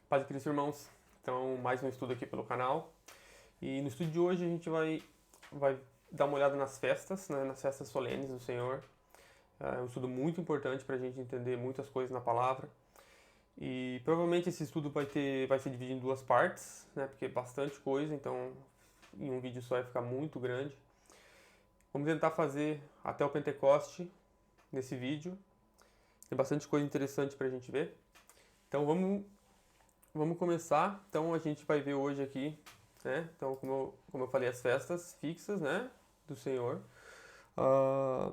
Paz de Cristo, irmãos. Então, mais um estudo aqui pelo canal. E no estudo de hoje a gente vai dar uma olhada nas festas, né, nas festas solenes do Senhor. É um estudo muito importante para a gente entender muitas coisas na palavra. E provavelmente esse estudo vai ser dividido em duas partes, né, porque é bastante coisa, então em um vídeo só vai ficar muito grande. Vamos tentar fazer até o Pentecoste nesse vídeo. Tem bastante coisa interessante para a gente ver. Então vamos começar. Então a gente vai ver hoje aqui, né? Então, como eu falei, as festas fixas, né? Do Senhor. Ah,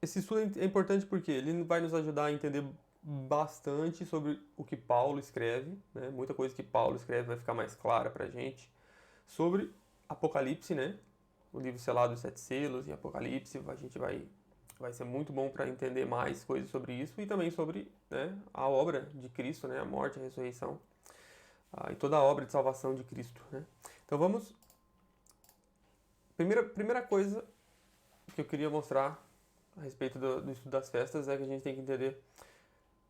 esse estudo é importante porque ele vai nos ajudar a entender bastante sobre o que Paulo escreve, né? Muita coisa que Paulo escreve vai ficar mais clara pra gente. Sobre Apocalipse, né? O livro selado dos sete selos e Apocalipse, a gente vai ser muito bom para entender mais coisas sobre isso e também sobre, né, a obra de Cristo, né, a morte, a ressurreição, e toda a obra de salvação de Cristo, né? Então vamos. Primeira coisa que eu queria mostrar a respeito do estudo das festas é que a gente tem que entender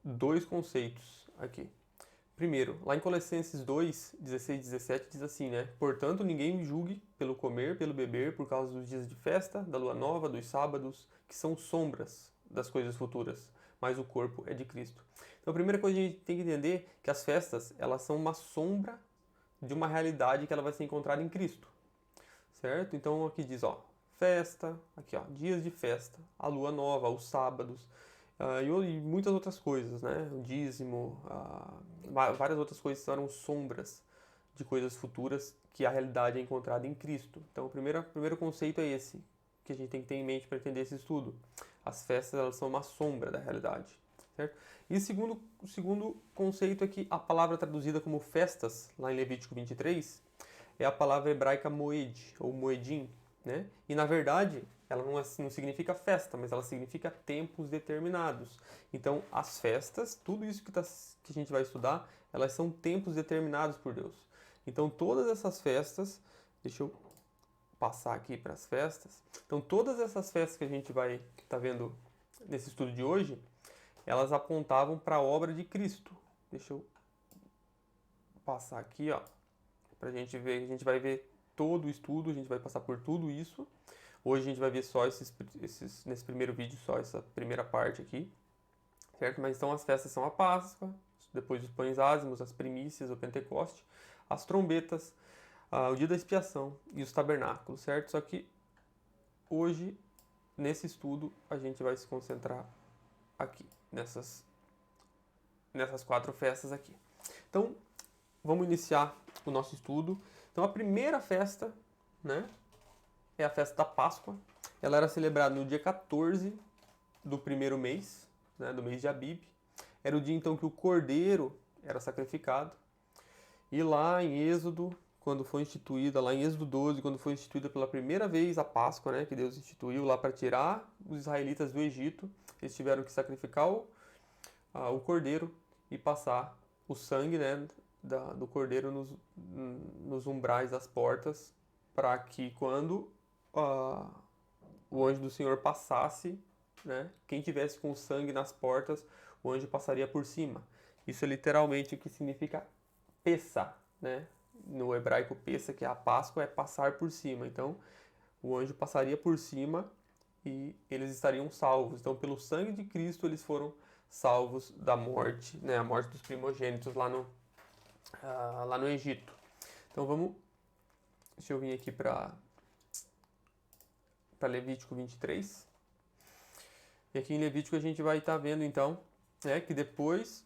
dois conceitos aqui. Primeiro, lá em Colossenses 2, 16 e 17 diz assim, né? Portanto, ninguém me julgue pelo comer, pelo beber, por causa dos dias de festa, da lua nova, dos sábados, que são sombras das coisas futuras, mas o corpo é de Cristo. Então, a primeira coisa que a gente tem que entender é que as festas, elas são uma sombra de uma realidade que ela vai ser encontrada em Cristo, certo? Então, aqui diz, ó, festa, aqui, ó, dias de festa, a lua nova, os sábados, e muitas outras coisas, né? O dízimo, várias outras coisas eram sombras de coisas futuras que a realidade é encontrada em Cristo. Então, o primeiro conceito é esse, que a gente tem que ter em mente para entender esse estudo. As festas, elas são uma sombra da realidade, certo? E o segundo conceito é que a palavra traduzida como festas, lá em Levítico 23, é a palavra hebraica moed, ou moedim, né? E na verdade, ela não significa festa, mas ela significa tempos determinados. Então, as festas, tudo isso que a gente vai estudar, elas são tempos determinados por Deus. Então, todas essas festas, deixa eu passar aqui para as festas. Então, todas essas festas que a gente vai estar vendo nesse estudo de hoje, elas apontavam para a obra de Cristo. Deixa eu passar aqui, ó, para a gente ver. A gente vai ver todo o estudo, a gente vai passar por tudo isso. Hoje a gente vai ver só nesse primeiro vídeo, só essa primeira parte aqui, certo? Mas então as festas são a Páscoa, depois os pães ázimos, as primícias, o Pentecoste, as trombetas, o dia da expiação e os tabernáculos, certo? Só que hoje, nesse estudo, a gente vai se concentrar aqui, nessas quatro festas aqui. Então, vamos iniciar o nosso estudo. Então, a primeira festa, né, é a festa da Páscoa. Ela era celebrada no dia 14 do primeiro mês, né, do mês de Abib. Era o dia então que o cordeiro era sacrificado. E lá em Êxodo, quando foi instituída, lá em Êxodo 12, quando foi instituída pela primeira vez a Páscoa, né, que Deus instituiu lá para tirar os israelitas do Egito, eles tiveram que sacrificar o cordeiro e passar o sangue, né, do cordeiro nos umbrais das portas, para que quando o anjo do Senhor passasse, né, quem tivesse com sangue nas portas, o anjo passaria por cima. Isso é literalmente o que significa Pessah, né? No hebraico Pessah, que é a Páscoa, é passar por cima. Então, o anjo passaria por cima e eles estariam salvos. Então, pelo sangue de Cristo, eles foram salvos da morte, né? A morte dos primogênitos lá no Egito. Então, deixa eu vir aqui para Levítico 23. E aqui em Levítico a gente vai estar vendo então, né, que depois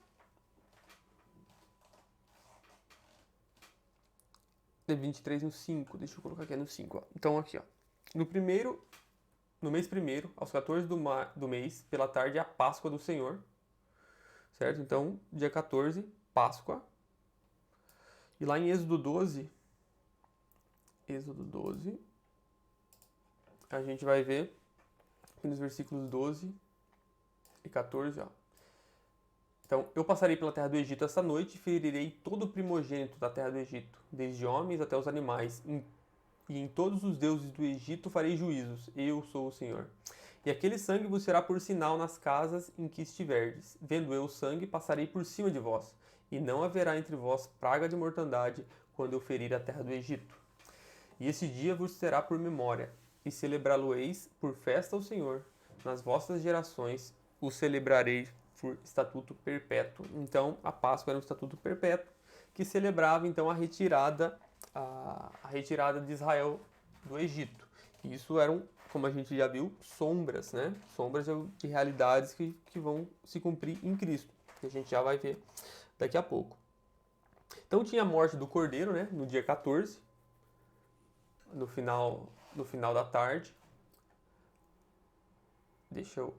Levítico 23 no 5, deixa eu colocar aqui no 5, ó. Então aqui, ó. No mês primeiro, aos 14 do mês, pela tarde, é a Páscoa do Senhor, certo? Então, dia 14, Páscoa. E lá em Êxodo 12, a gente vai ver aqui nos versículos 12 e 14, ó. Então, eu passarei pela terra do Egito esta noite e ferirei todo o primogênito da terra do Egito, desde homens até os animais, e em todos os deuses do Egito farei juízos. Eu sou o Senhor. E aquele sangue vos será por sinal nas casas em que estiverdes. Vendo eu o sangue, passarei por cima de vós, e não haverá entre vós praga de mortandade quando eu ferir a terra do Egito. E esse dia vos será por memória, e celebrá-lo-eis por festa ao Senhor. Nas vossas gerações o celebrareis por estatuto perpétuo. Então, a Páscoa era um estatuto perpétuo que celebrava então a retirada de Israel do Egito. E isso eram, como a gente já viu, sombras, né? Sombras de realidades que vão se cumprir em Cristo, que a gente já vai ver daqui a pouco. Então tinha a morte do Cordeiro, né? No dia 14, no final da tarde. Deixa eu...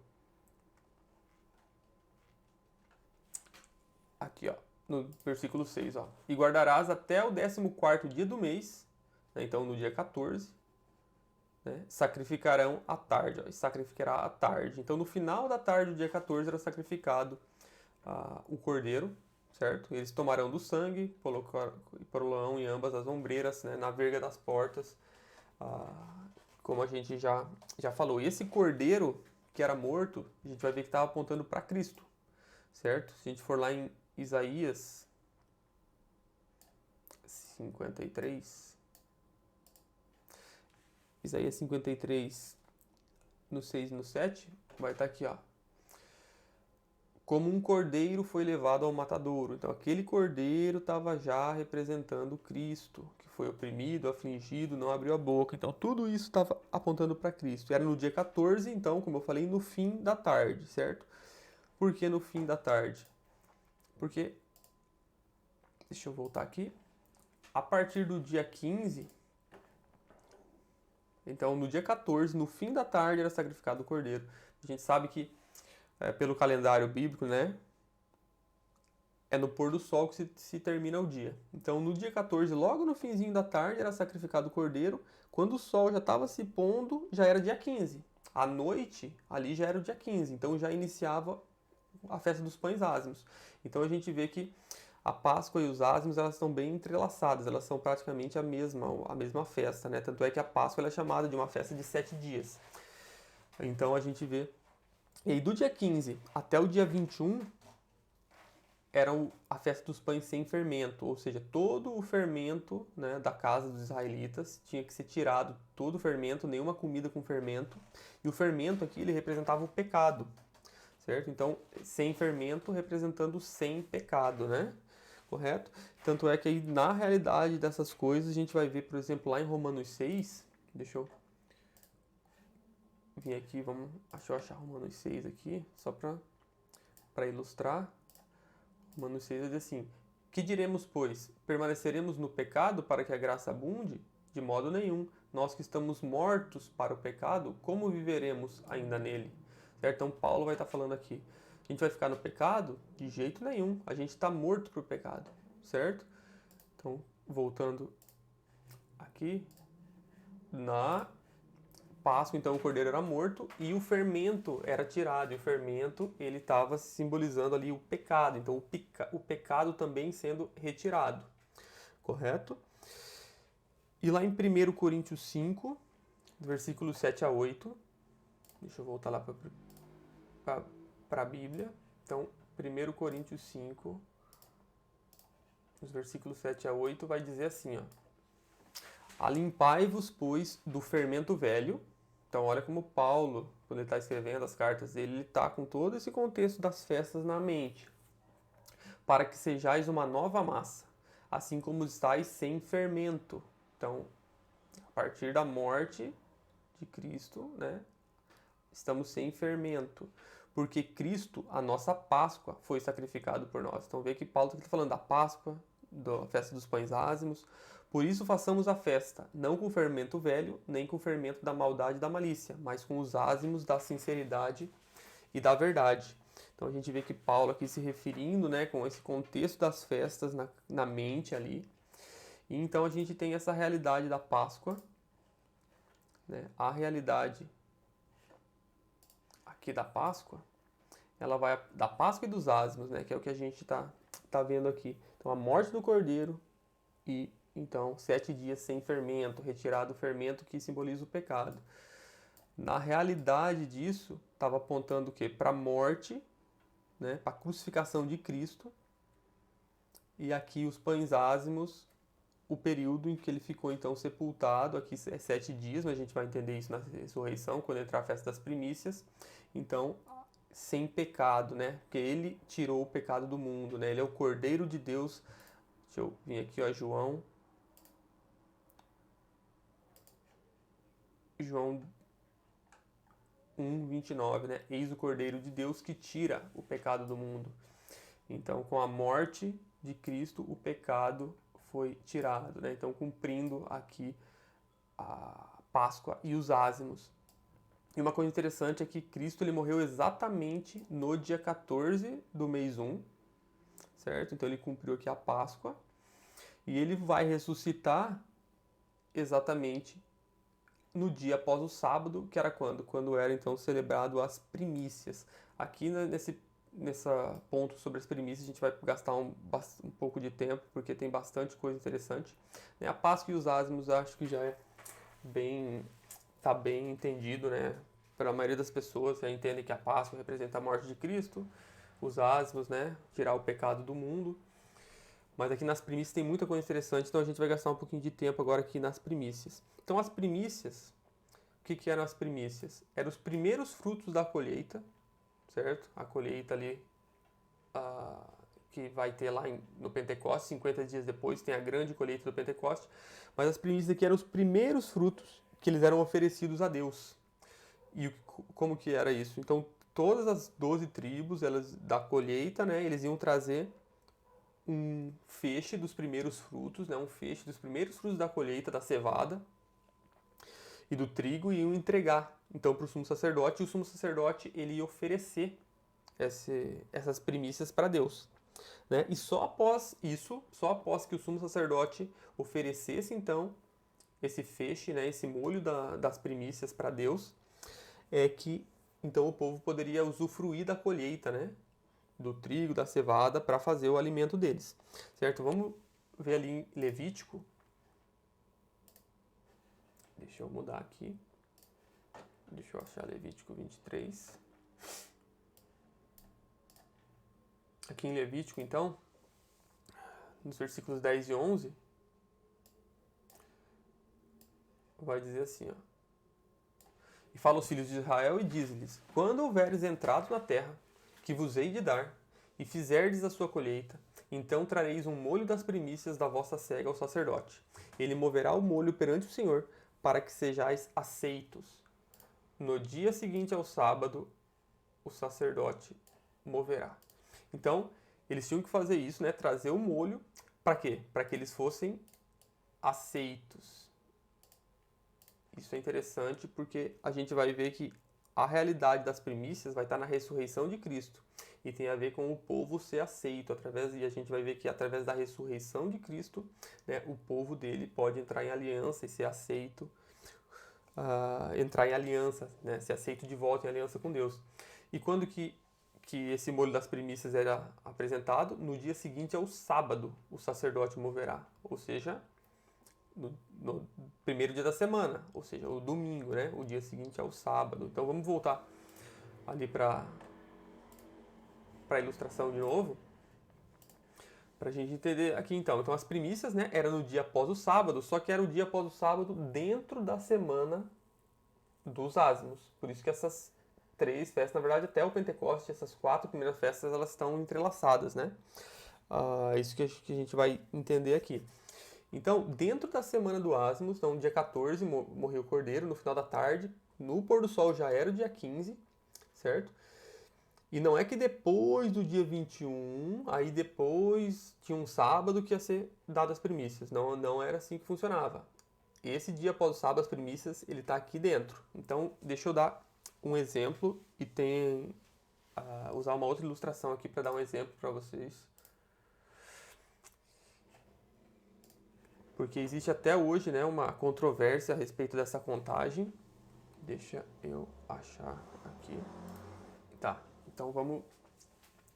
Aqui, ó, no versículo 6, ó. E guardarás até o 14º dia do mês, né? Então no dia 14, né? Sacrificarão à tarde, ó, e sacrificará à tarde. Então no final da tarde do dia 14 era sacrificado o cordeiro, certo? Eles tomarão do sangue, polocarão em ambas as ombreiras, né? Na verga das portas, como a gente já falou. E esse cordeiro que era morto, a gente vai ver que estava apontando para Cristo, certo? Se a gente for lá em Isaías 53, Isaías 53, no 6 e no 7, vai estar aqui, ó. Como um cordeiro foi levado ao matadouro. Então, aquele cordeiro estava já representando Cristo, que foi oprimido, afligido, não abriu a boca. Então, tudo isso estava apontando para Cristo. Era no dia 14, então, como eu falei, no fim da tarde, certo? Por que no fim da tarde? Porque, deixa eu voltar aqui, a partir do dia 15, então no dia 14, no fim da tarde, era sacrificado o cordeiro. A gente sabe que, pelo calendário bíblico, né, é no pôr do sol que se termina o dia. Então no dia 14, logo no finzinho da tarde, era sacrificado o cordeiro. Quando o sol já estava se pondo, já era dia 15. À noite, ali já era o dia 15, então já iniciava a festa dos pães ázimos. Então a gente vê que a Páscoa e os ázimos, elas estão bem entrelaçadas, elas são praticamente a mesma festa, né? Tanto é que a Páscoa ela é chamada de uma festa de 7 dias. Então a gente vê... E aí do dia 15 até o dia 21, era a festa dos pães sem fermento, ou seja, todo o fermento, né, da casa dos israelitas tinha que ser tirado, todo o fermento, nenhuma comida com fermento. E o fermento aqui, ele representava o pecado, certo? Então, sem fermento representando sem pecado, né? Correto? Tanto é que aí, na realidade dessas coisas, a gente vai ver, por exemplo, lá em Romanos 6, deixa eu vir aqui, deixa eu achar Romanos 6 aqui, só para ilustrar. Romanos 6 diz assim: que diremos, pois? Permaneceremos no pecado para que a graça abunde? De modo nenhum. Nós que estamos mortos para o pecado, como viveremos ainda nele? Certo? Então Paulo vai estar falando aqui. A gente vai ficar no pecado? De jeito nenhum. A gente está morto para o pecado. Certo? Então, voltando aqui. Na Páscoa, então, o cordeiro era morto e o fermento era tirado. E o fermento, ele estava simbolizando ali o pecado. Então, o pecado também sendo retirado. Correto? E lá em 1 Coríntios 5, versículos 7 a 8. Deixa eu voltar lá para a Bíblia. Então, 1 Coríntios 5, os versículos 7 a 8, vai dizer assim, ó. Alimpai-vos, pois, do fermento velho. Então, olha como Paulo, quando ele está escrevendo as cartas dele, ele está com todo esse contexto das festas na mente. Para que sejais uma nova massa, assim como estáis sem fermento. Então, a partir da morte de Cristo, né, estamos sem fermento. Porque Cristo, a nossa Páscoa, foi sacrificado por nós. Então, vê que Paulo está falando da Páscoa, da festa dos pães ázimos. Por isso façamos a festa, não com o fermento velho, nem com o fermento da maldade e da malícia, mas com os ázimos da sinceridade e da verdade. Então a gente vê que Paulo aqui se referindo, né, com esse contexto das festas na mente ali. E então a gente tem essa realidade da Páscoa, né, a realidade aqui da Páscoa, ela vai da Páscoa e dos ázimos, né, que é o que a gente tá vendo aqui. Então a morte do cordeiro e então 7 dias sem fermento, retirado o fermento que simboliza o pecado. Na realidade disso, estava apontando o quê? Para a morte, né? Para a crucificação de Cristo. e aqui os pães ázimos, o período em que ele ficou então sepultado, aqui é 7 dias, mas a gente vai entender isso na ressurreição, quando entrar a festa das primícias. Então, sem pecado, né? Porque ele tirou o pecado do mundo, né? Ele é o Cordeiro de Deus. Deixa eu vir aqui, ó, João 1:29, né? Eis o Cordeiro de Deus que tira o pecado do mundo. Então, com a morte de Cristo, o pecado foi tirado, né? Então, cumprindo aqui a Páscoa e os ázimos. E uma coisa interessante é que Cristo ele morreu exatamente no dia 14 do mês 1, certo? Então, ele cumpriu aqui a Páscoa. E ele vai ressuscitar exatamente no dia após o sábado, que era quando? Quando era então celebrado as primícias. Aqui nessa ponto sobre as primícias a gente vai gastar um pouco de tempo, porque tem bastante coisa interessante. A Páscoa e os ázimos acho que já tá bem entendido, né? Para a maioria das pessoas, já entendem que a Páscoa representa a morte de Cristo, os ázimos, né? Tirar o pecado do mundo. Mas aqui nas primícias tem muita coisa interessante, então a gente vai gastar um pouquinho de tempo agora aqui nas primícias. Então as primícias, o que eram as primícias? Eram os primeiros frutos da colheita, certo? A colheita ali que vai ter lá no Pentecostes, 50 dias depois, tem a grande colheita do Pentecostes. Mas as primícias aqui eram os primeiros frutos que eles eram oferecidos a Deus. E como que era isso? Então todas as 12 tribos elas da colheita, né, eles iam trazer um feixe dos primeiros frutos, né, um feixe dos primeiros frutos da colheita, da cevada e do trigo, e iam entregar então para o sumo sacerdote, e o sumo sacerdote ele ia oferecer essas primícias para Deus, né? E só após isso, só após que o sumo sacerdote oferecesse então esse feixe, né, esse molho das primícias para Deus, é que então o povo poderia usufruir da colheita, né, do trigo, da cevada, para fazer o alimento deles, certo? Vamos ver ali em Levítico. Deixa eu mudar aqui. Deixa eu achar Levítico 23. Aqui em Levítico, então, nos versículos 10 e 11, vai dizer assim, ó. E fala aos filhos de Israel e diz-lhes: quando houveres entrado na terra, que vos hei de dar, e fizerdes a sua colheita, então trareis um molho das primícias da vossa cega ao sacerdote. Ele moverá o molho perante o Senhor, para que sejais aceitos. No dia seguinte ao sábado, o sacerdote moverá. Então, eles tinham que fazer isso, né? Trazer o molho, para quê? Para que eles fossem aceitos. Isso é interessante porque a gente vai ver que a realidade das primícias vai estar na ressurreição de Cristo e tem a ver com o povo ser aceito e a gente vai ver que através da ressurreição de Cristo, né, o povo dele pode entrar em aliança e ser aceito, entrar em aliança, né, ser aceito de volta em aliança com Deus. E quando que esse molho das primícias era apresentado? No dia seguinte ao sábado, o sacerdote moverá, ou seja, no primeiro dia da semana, ou seja, o domingo, né? O dia seguinte ao sábado. Então vamos voltar ali para a ilustração de novo, para a gente entender aqui então. Então as primícias, né, era no dia após o sábado, só que era o dia após o sábado dentro da semana dos ázimos. Por isso que essas 3 festas, na verdade até o Pentecoste, essas 4 primeiras festas, elas estão entrelaçadas, né? Isso que a gente vai entender aqui. Então, dentro da semana do ázimos, então dia 14 morreu o cordeiro, no final da tarde, no pôr do sol já era o dia 15, certo? E não é que depois do dia 21, aí depois tinha um sábado que ia ser dado as primícias. Não era assim que funcionava. Esse dia após o sábado, as primícias, ele está aqui dentro. Então, deixa eu dar um exemplo e usar uma outra ilustração aqui para dar um exemplo para vocês. Porque existe até hoje, né, uma controvérsia a respeito dessa contagem. Deixa eu achar aqui. Tá, então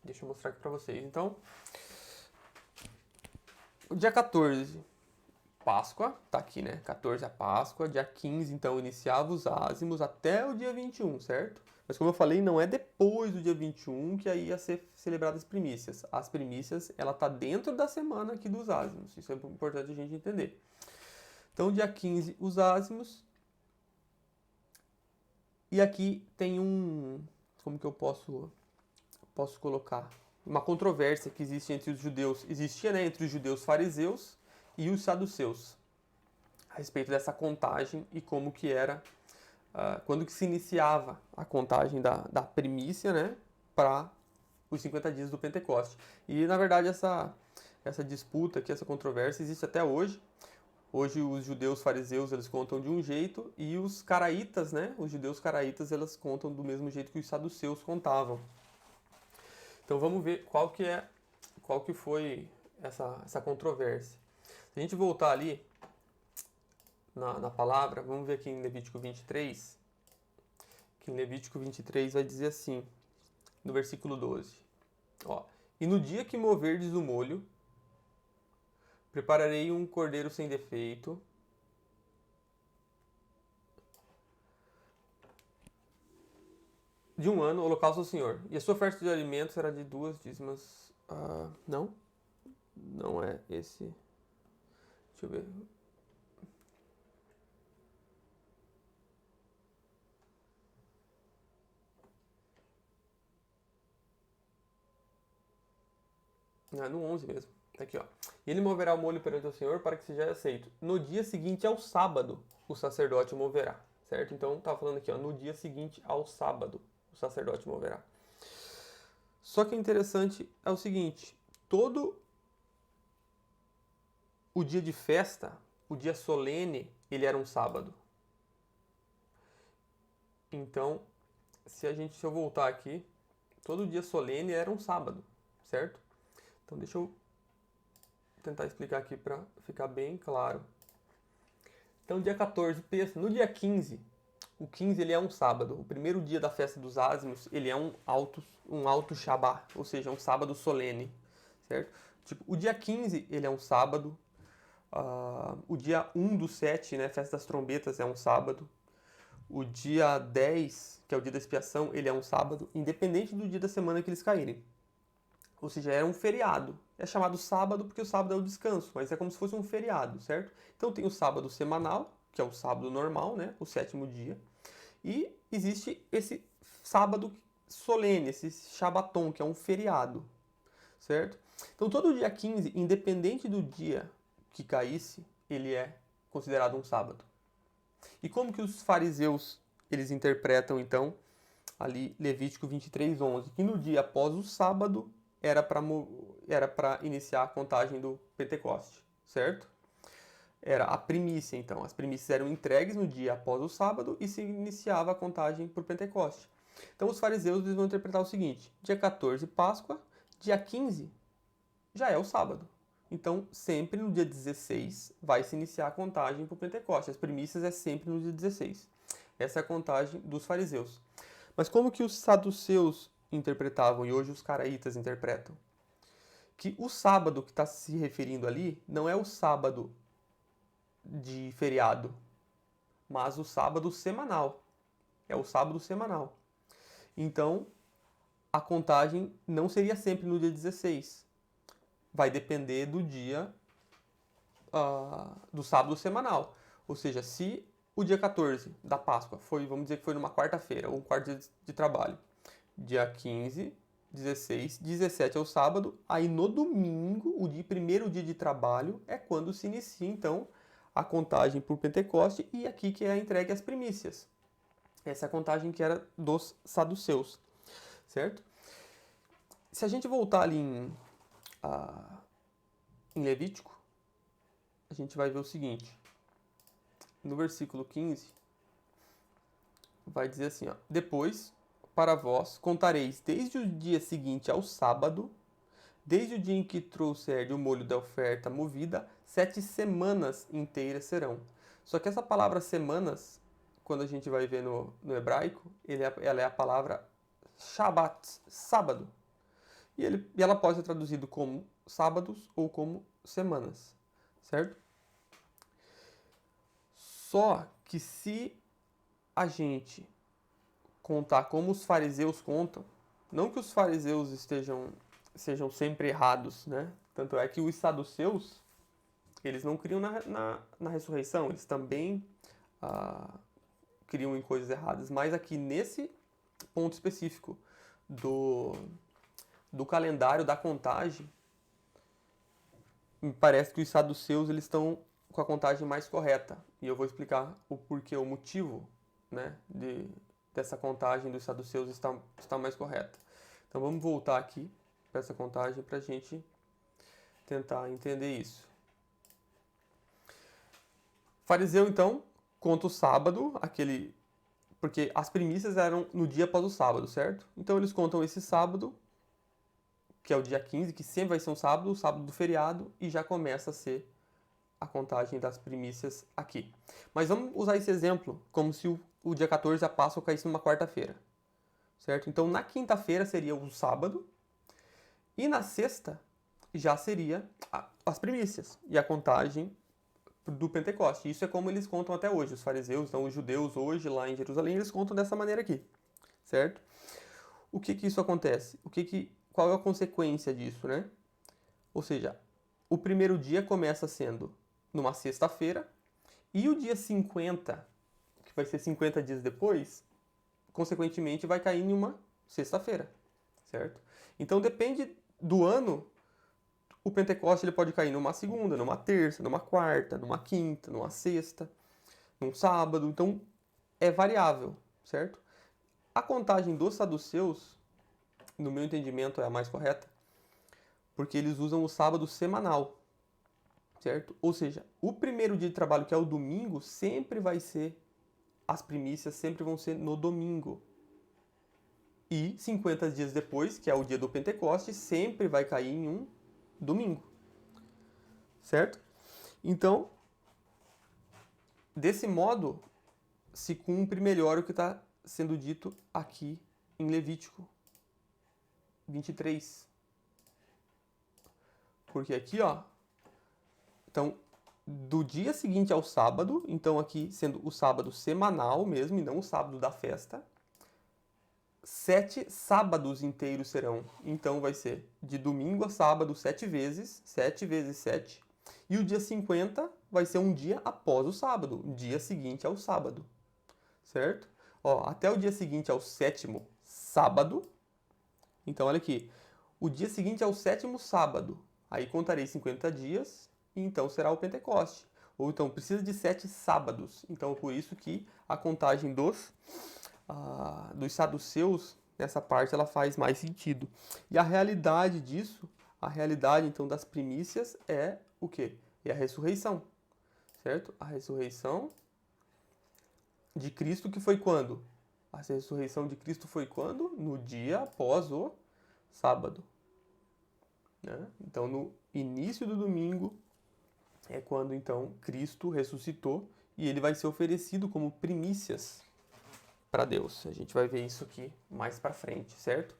deixa eu mostrar aqui pra vocês. Então, o dia 14, Páscoa, tá aqui, né? 14 a Páscoa. Dia 15, então, iniciava os ázimos até o dia 21, certo? Mas como eu falei, não é depois do dia 21 que aí ia ser celebradas as primícias. As primícias, ela tá dentro da semana aqui dos ázimos. Isso é importante a gente entender. Então, dia 15, os ázimos. E aqui tem como que eu posso colocar? Uma controvérsia que existe entre os judeus. Existia, né, entre os judeus fariseus e os saduceus. A respeito dessa contagem e como que era quando que se iniciava a contagem da primícia, né, para os 50 dias do Pentecoste. E, na verdade, essa disputa aqui, essa controvérsia existe até hoje. Hoje os judeus fariseus, eles contam de um jeito e os caraítas, né, os judeus caraítas, eles contam do mesmo jeito que os saduceus contavam. Então vamos ver qual que foi essa controvérsia. Se a gente voltar ali na palavra, vamos ver aqui em Levítico 23, que em Levítico 23 vai dizer assim, no versículo 12, ó, e no dia que moverdes o molho, prepararei um cordeiro sem defeito, de um ano, holocausto ao Senhor, e a sua oferta de alimentos será de 2 dízimas, não é esse, deixa eu ver, no 11 mesmo. Tá aqui, ó. E ele moverá o molho perante o Senhor para que seja aceito. No dia seguinte ao sábado, o sacerdote o moverá. Certo? Então, tá falando aqui, ó. No dia seguinte ao sábado, o sacerdote moverá. Só que é interessante é o seguinte: todo o dia de festa, o dia solene, ele era um sábado. Então, se eu voltar aqui, todo dia solene era um sábado, certo? Então, deixa eu tentar explicar aqui para ficar bem claro. Então, dia 14, no dia 15, o 15 ele é um sábado. O primeiro dia da festa dos ázimos, ele é um alto Shabá, ou seja, um sábado solene, certo? Tipo, o dia 15, ele é um sábado. O dia 1 do 7, né, festa das trombetas, é um sábado. O dia 10, que é o dia da expiação, ele é um sábado, independente do dia da semana que eles caírem. Ou seja, era um feriado. É chamado sábado porque o sábado é o descanso, mas é como se fosse um feriado, certo? Então tem o sábado semanal, que é o sábado normal, né? O 7º dia. E existe esse sábado solene, esse Shabaton, que é um feriado, certo? Então todo dia 15, independente do dia que caísse, ele é considerado um sábado. E como que os fariseus, eles interpretam, então, ali Levítico 23:11, que no dia após o sábado era para iniciar a contagem do Pentecoste, certo? Era a primícia, então. As primícias eram entregues no dia após o sábado e se iniciava a contagem por Pentecoste. Então os fariseus eles vão interpretar o seguinte: dia 14, Páscoa, dia 15 já é o sábado. Então, sempre no dia 16 vai se iniciar a contagem para o Pentecoste. As primícias é sempre no dia 16. Essa é a contagem dos fariseus. Mas como que os saduceus interpretavam e hoje os caraítas interpretam? Que o sábado que está se referindo ali não é o sábado de feriado, mas o sábado semanal. É o sábado semanal. Então, a contagem não seria sempre no dia 16. Vai depender do dia do sábado semanal. Ou seja, se o dia 14 da Páscoa foi, vamos dizer que foi numa quarta-feira, ou um quarto dia de trabalho, dia 15, 16, 17 é o sábado, aí no domingo, primeiro dia de trabalho, é quando se inicia, então, a contagem por Pentecoste e aqui que é entregue as primícias. Essa é a contagem que era dos saduceus, certo? Se a gente voltar ali em Levítico, a gente vai ver o seguinte. No versículo 15, vai dizer assim, ó: depois, para vós, contareis desde o dia seguinte ao sábado, desde o dia em que trouxer o molho da oferta movida, 7 semanas inteiras serão. Só que essa palavra semanas, quando a gente vai ver no hebraico, ela é a palavra Shabbat, sábado. E ela pode ser traduzida como sábados ou como semanas, certo? Só que se a gente contar como os fariseus contam, não que os fariseus sejam sempre errados, né? Tanto é que os saduceus, eles não criam na ressurreição, eles também criam em coisas erradas. Mas aqui nesse ponto específico do calendário, da contagem, me parece que os saduceus eles estão com a contagem mais correta. E eu vou explicar o porquê, o motivo, né, dessa contagem dos saduceus está mais correta. Então vamos voltar aqui para essa contagem para a gente tentar entender isso. Fariseu, então, conta o sábado, porque as primícias eram no dia após o sábado, certo? Então eles contam esse sábado, que é o dia 15, que sempre vai ser um sábado, o sábado do feriado, e já começa a ser a contagem das primícias aqui. Mas vamos usar esse exemplo como se o dia 14 a Páscoa caísse numa quarta-feira, certo? Então na quinta-feira seria o sábado, e na sexta já seria as primícias, e a contagem do Pentecoste. Isso é como eles contam até hoje, os fariseus, então os judeus hoje lá em Jerusalém, eles contam dessa maneira aqui, certo? O que isso acontece? Qual é a consequência disso, né? Ou seja, o primeiro dia começa sendo numa sexta-feira e o dia 50, que vai ser 50 dias depois, consequentemente vai cair em uma sexta-feira, certo? Então depende do ano, o Pentecoste ele pode cair numa segunda, numa terça, numa quarta, numa quinta, numa sexta, num sábado, então é variável, certo? A contagem dos saduceus, no meu entendimento, é a mais correta, porque eles usam o sábado semanal, certo? Ou seja, o primeiro dia de trabalho, que é o domingo, sempre vai ser, as primícias sempre vão ser no domingo. E 50 dias depois, que é o dia do Pentecoste, sempre vai cair em um domingo, certo? Então, desse modo, se cumpre melhor o que está sendo dito aqui em Levítico 23. Porque aqui, ó, então, do dia seguinte ao sábado, então aqui sendo o sábado semanal mesmo, e não o sábado da festa, 7 sábados inteiros serão. Então vai ser de domingo a sábado 7 vezes, 7 vezes 7. E o dia 50 vai ser um dia após o sábado, o dia seguinte ao sábado, certo? Ó, até o dia seguinte ao sétimo sábado. Então olha aqui, o dia seguinte ao sétimo sábado, aí contarei 50 dias e então será o Pentecoste. Ou então precisa de 7 sábados. Então por isso que a contagem dos saduceus, nessa parte, ela faz mais sentido. E a realidade disso, a realidade então das primícias é o quê? É a ressurreição, certo? A ressurreição de Cristo, que foi quando? A ressurreição de Cristo foi quando? No dia após o sábado, né? Então no início do domingo é quando então Cristo ressuscitou e ele vai ser oferecido como primícias para Deus. A gente vai ver isso aqui mais para frente, certo?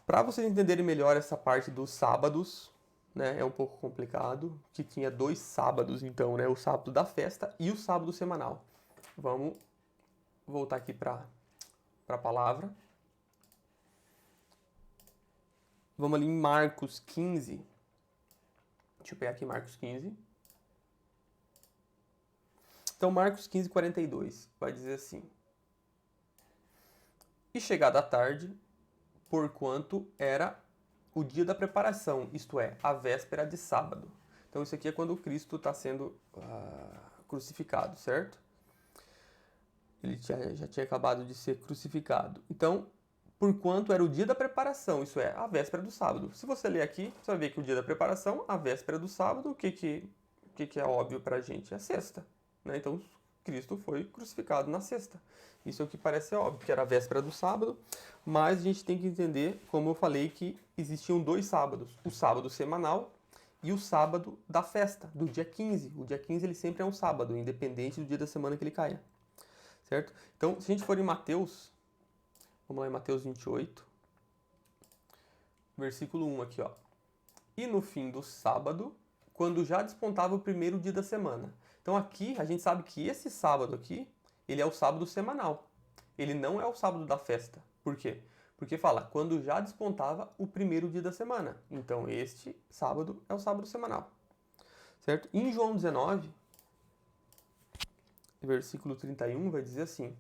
Para vocês entenderem melhor essa parte dos sábados, né, é um pouco complicado, que tinha 2 sábados então, né, o sábado da festa e o sábado semanal. Vamos voltar aqui para a palavra. Vamos ali em Marcos 15. Deixa eu pegar aqui Marcos 15. Então, Marcos 15, 42, vai dizer assim: E chegada a tarde, porquanto era o dia da preparação, isto é, a véspera de sábado. Então, isso aqui é quando Cristo está sendo crucificado, certo? Ele já tinha acabado de ser crucificado. Então, porquanto era o dia da preparação, isso é, a véspera do sábado. Se você ler aqui, você vai ver que o dia da preparação, a véspera do sábado, o que é óbvio para a gente? É sexta. Né? Então, Cristo foi crucificado na sexta. Isso é o que parece óbvio, que era a véspera do sábado, mas a gente tem que entender, como eu falei, que existiam 2 sábados. O sábado semanal e o sábado da festa, do dia 15. O dia 15 ele sempre é um sábado, independente do dia da semana que ele caia. Certo? Então, se a gente for em Mateus, vamos lá em Mateus 28, versículo 1 aqui, ó. E no fim do sábado, quando já despontava o primeiro dia da semana. Então aqui a gente sabe que esse sábado aqui ele é o sábado semanal. Ele não é o sábado da festa. Por quê? Porque fala, quando já despontava o primeiro dia da semana. Então, este sábado é o sábado semanal. Certo? Em João 19, versículo 31, vai dizer assim: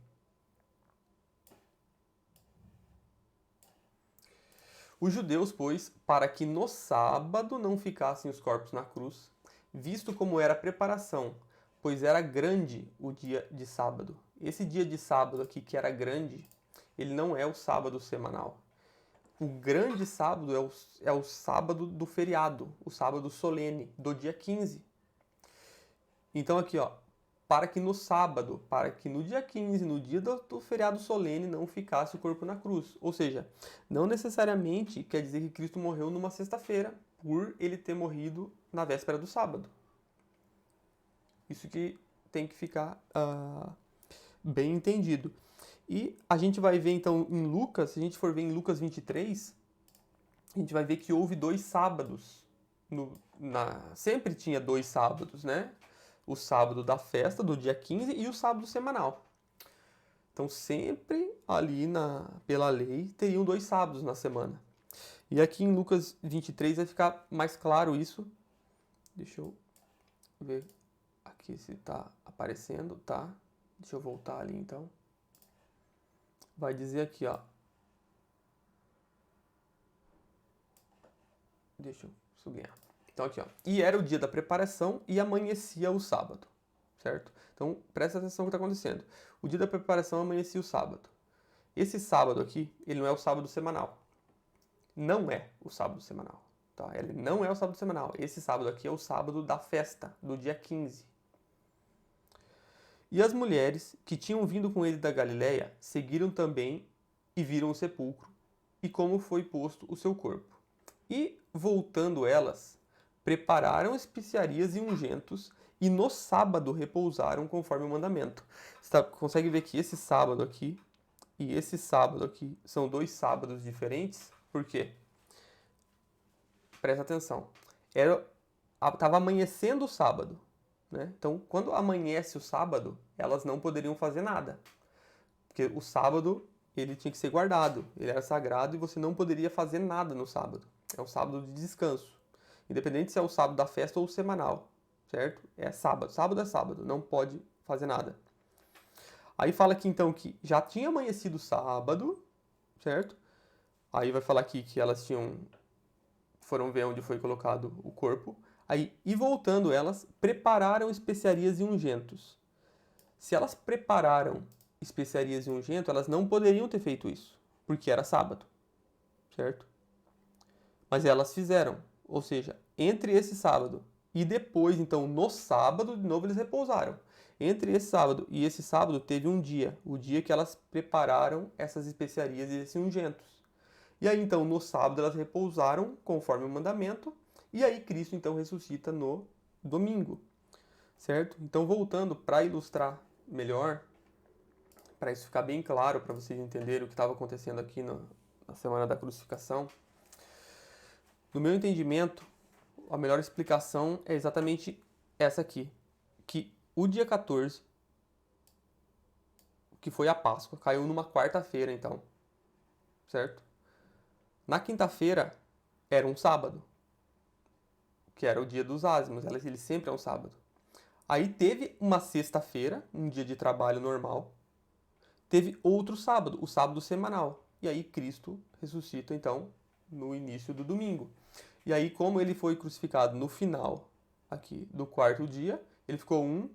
os judeus, pois, para que no sábado não ficassem os corpos na cruz, visto como era a preparação, pois era grande o dia de sábado. Esse dia de sábado aqui, que era grande, ele não é o sábado semanal. O grande sábado é o sábado do feriado, o sábado solene, do dia 15. Então aqui, ó, para que no sábado, para que no dia 15, no dia do feriado solene, não ficasse o corpo na cruz. Ou seja, não necessariamente quer dizer que Cristo morreu numa sexta-feira, por ele ter morrido na véspera do sábado. Isso que tem que ficar bem entendido. E a gente vai ver então em Lucas, se a gente for ver em Lucas 23, a gente vai ver que houve 2 sábados. Sempre tinha 2 sábados, né? O sábado da festa, do dia 15, e o sábado semanal. Então, sempre ali pela lei, teriam 2 sábados na semana. E aqui em Lucas 23 vai ficar mais claro isso. Deixa eu ver aqui se está aparecendo, tá? Deixa eu voltar ali então. Vai dizer aqui, ó. Deixa eu sublinhar. Então aqui, ó. E era o dia da preparação e amanhecia o sábado, certo? Então presta atenção no que está acontecendo. O dia da preparação amanhecia o sábado. Esse sábado aqui, ele não é o sábado semanal. Não é o sábado semanal, tá? Ele não é o sábado semanal. Esse sábado aqui é o sábado da festa, do dia 15. E as mulheres que tinham vindo com ele da Galiléia seguiram também e viram o sepulcro e como foi posto o seu corpo. E, voltando elas, prepararam especiarias e unguentos e no sábado repousaram conforme o mandamento. Você consegue ver que esse sábado aqui e esse sábado aqui são 2 sábados diferentes? Por quê? Presta atenção. Estava amanhecendo o sábado, né? Então, quando amanhece o sábado, elas não poderiam fazer nada. Porque o sábado, ele tinha que ser guardado. Ele era sagrado e você não poderia fazer nada no sábado. É um sábado de descanso. Independente se é o sábado da festa ou o semanal, certo? É sábado. Sábado é sábado. Não pode fazer nada. Aí fala aqui então que já tinha amanhecido o sábado, certo? Aí vai falar aqui que elas foram ver onde foi colocado o corpo. Aí, e voltando elas, prepararam especiarias e unguentos. Se elas prepararam especiarias e unguento, elas não poderiam ter feito isso, porque era sábado, certo? Mas elas fizeram, ou seja, entre esse sábado e depois, então, no sábado, de novo eles repousaram. Entre esse sábado e esse sábado teve um dia, o dia que elas prepararam essas especiarias e esses unguentos. E aí, então, no sábado elas repousaram conforme o mandamento, e aí Cristo, então, ressuscita no domingo, certo? Então, voltando para ilustrar melhor, para isso ficar bem claro, para vocês entenderem o que estava acontecendo aqui na semana da crucificação, no meu entendimento, a melhor explicação é exatamente essa aqui, que o dia 14, que foi a Páscoa, caiu numa quarta-feira, então, certo? Na quinta-feira era um sábado, que era o dia dos ázimos, ele sempre é um sábado. Aí teve uma sexta-feira, um dia de trabalho normal, teve outro sábado, o sábado semanal, e aí Cristo ressuscita, então, no início do domingo. E aí, como ele foi crucificado no final aqui do 4º dia, ele ficou 1,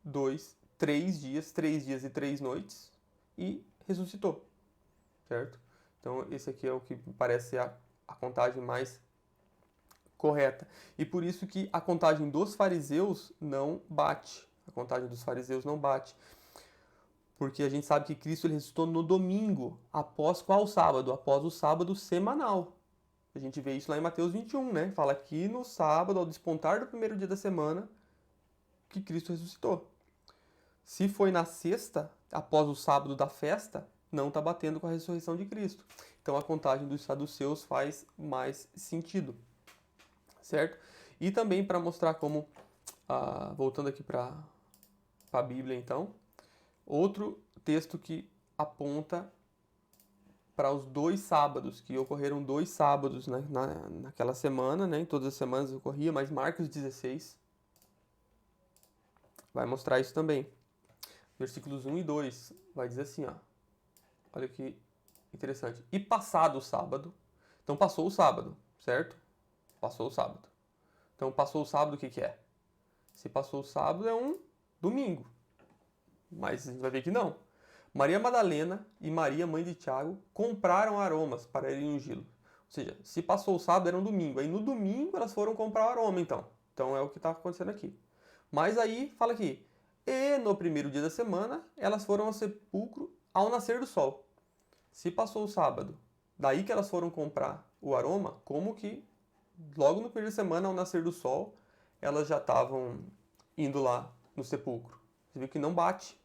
2, 3 dias, 3 dias e 3 noites, e ressuscitou, certo? Então, esse aqui é o que parece ser a contagem mais correta. E por isso que a contagem dos fariseus não bate. A contagem dos fariseus não bate. Porque a gente sabe que Cristo ele ressuscitou no domingo, após qual sábado? Após o sábado semanal. A gente vê isso lá em Mateus 21, né? Fala que no sábado, ao despontar do primeiro dia da semana, que Cristo ressuscitou. Se foi na sexta, após o sábado da festa, não está batendo com a ressurreição de Cristo. Então a contagem dos saduceus faz mais sentido, certo? E também para mostrar como, voltando aqui para a Bíblia então, Outro texto que aponta para os 2 sábados, que ocorreram 2 sábados naquela semana, né? Em todas as semanas ocorria, mas Marcos 16 vai mostrar isso também. Versículos 1 e 2 vai dizer assim, ó. Olha que interessante. E passado o sábado, então passou o sábado, certo? Passou o sábado. Então passou o sábado, o que que é? Se passou o sábado é um domingo. Mas a gente vai ver que não. Maria Madalena e Maria, mãe de Tiago, compraram aromas para ele ungí-lo. Ou seja, se passou o sábado, era um domingo. Aí no domingo elas foram comprar o aroma, então. Então é o que está acontecendo aqui. Mas aí fala aqui. E no primeiro dia da semana, elas foram ao sepulcro ao nascer do sol. Se passou o sábado, daí que elas foram comprar o aroma, como que logo no primeiro dia da semana, ao nascer do sol, elas já estavam indo lá no sepulcro. Você viu que não bate,